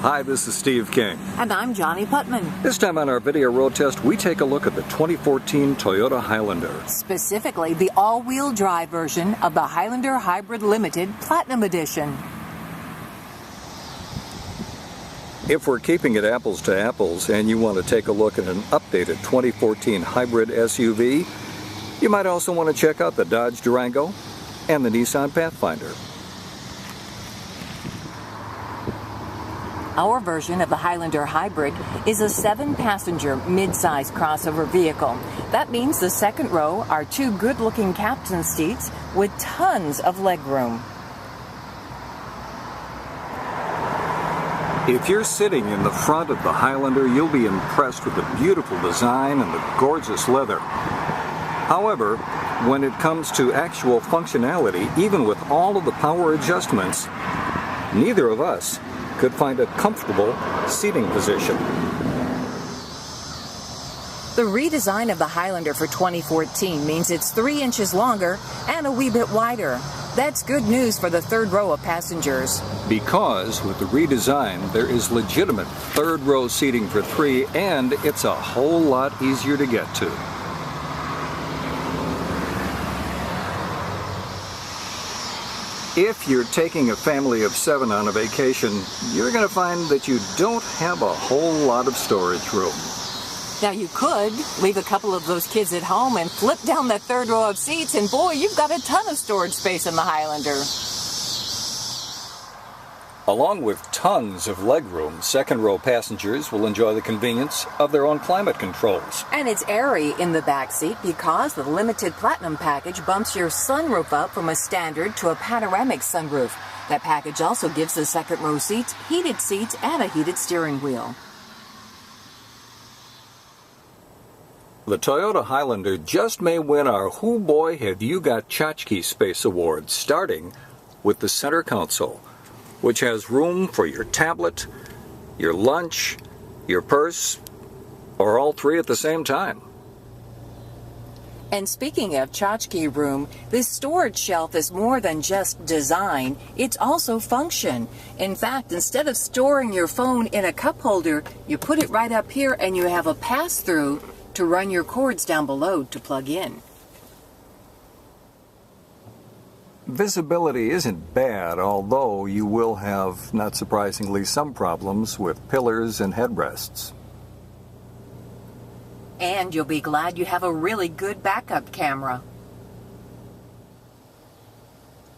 Hi, this is Steve King. And I'm Johnnie Putman. This time on our video road test, we take a look at the 2014 Toyota Highlander. Specifically, the all-wheel drive version of the Highlander Hybrid Limited Platinum Edition. If we're keeping it apples to apples and you want to take a look at an updated 2014 hybrid SUV, you might also want to check out the Dodge Durango and the Nissan Pathfinder. Our version of the Highlander Hybrid is a 7-passenger mid-size crossover vehicle. That means the second row are 2 good-looking captain's seats with tons of legroom. If you're sitting in the front of the Highlander, you'll be impressed with the beautiful design and the gorgeous leather. However, when it comes to actual functionality, even with all of the power adjustments, neither of us could find a comfortable seating position. The redesign of the Highlander for 2014 means it's 3 inches longer and a wee bit wider. That's good news for the third row of passengers. Because with the redesign, there is legitimate third row seating for 3, and it's a whole lot easier to get to. If you're taking a family of 7 on a vacation, you're going to find that you don't have a whole lot of storage room. Now you could leave a couple of those kids at home and flip down that third row of seats, and boy, you've got a ton of storage space in the Highlander. Along with tons of legroom, second row passengers will enjoy the convenience of their own climate controls. And it's airy in the back seat because the limited platinum package bumps your sunroof up from a standard to a panoramic sunroof. That package also gives the second row seats heated seats and a heated steering wheel. The Toyota Highlander just may win our Who Boy Have You Got Tchotchke Space Award, starting with the center console, which has room for your tablet, your lunch, your purse, or all 3 at the same time. And speaking of tchotchke room, this storage shelf is more than just design, it's also function. In fact, instead of storing your phone in a cup holder, you put it right up here and you have a pass-through to run your cords down below to plug in. Visibility isn't bad, although you will have, not surprisingly, some problems with pillars and headrests. And you'll be glad you have a really good backup camera.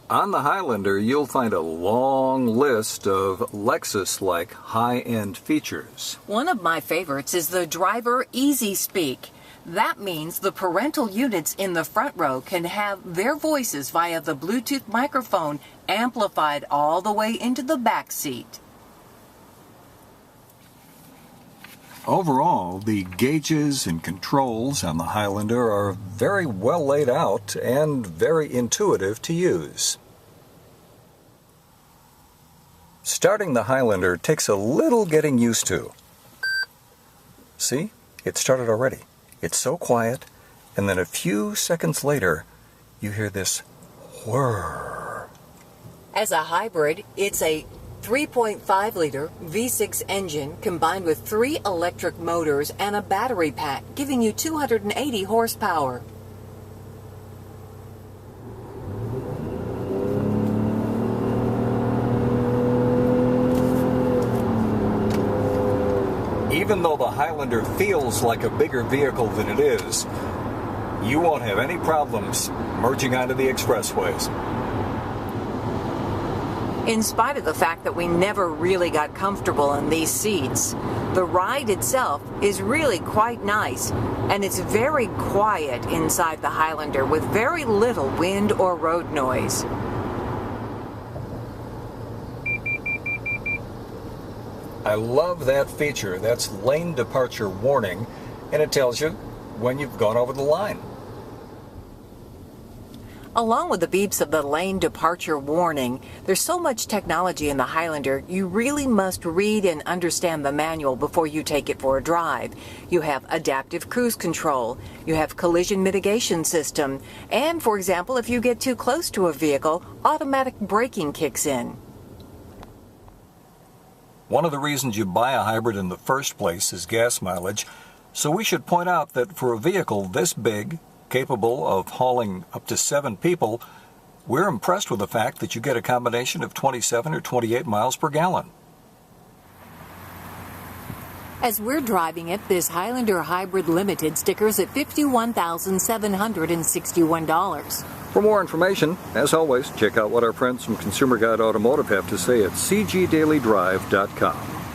On the Highlander, you'll find a long list of Lexus-like high-end features. One of my favorites is the Driver Easy Speak. That means the parental units in the front row can have their voices via the Bluetooth microphone amplified all the way into the back seat. Overall, the gauges and controls on the Highlander are very well laid out and very intuitive to use. Starting the Highlander takes a little getting used to. See? It started already. It's so quiet, and then a few seconds later, you hear this whir. As a hybrid, it's a 3.5-liter V6 engine combined with 3 electric motors and a battery pack, giving you 280 horsepower. Even though the Highlander feels like a bigger vehicle than it is, you won't have any problems merging onto the expressways. In spite of the fact that we never really got comfortable in these seats, the ride itself is really quite nice, and it's very quiet inside the Highlander with very little wind or road noise. I love that feature. That's lane departure warning, and it tells you when you've gone over the line. Along with the beeps of the lane departure warning, there's so much technology in the Highlander, you really must read and understand the manual before you take it for a drive. You have adaptive cruise control, you have collision mitigation system, and, for example, if you get too close to a vehicle, automatic braking kicks in. One of the reasons you buy a hybrid in the first place is gas mileage, so we should point out that for a vehicle this big, capable of hauling up to 7 people, we're impressed with the fact that you get a combination of 27 or 28 miles per gallon. As we're driving it, this Highlander Hybrid Limited stickers at $51,761. For more information, as always, check out what our friends from Consumer Guide Automotive have to say at cgdailydrive.com.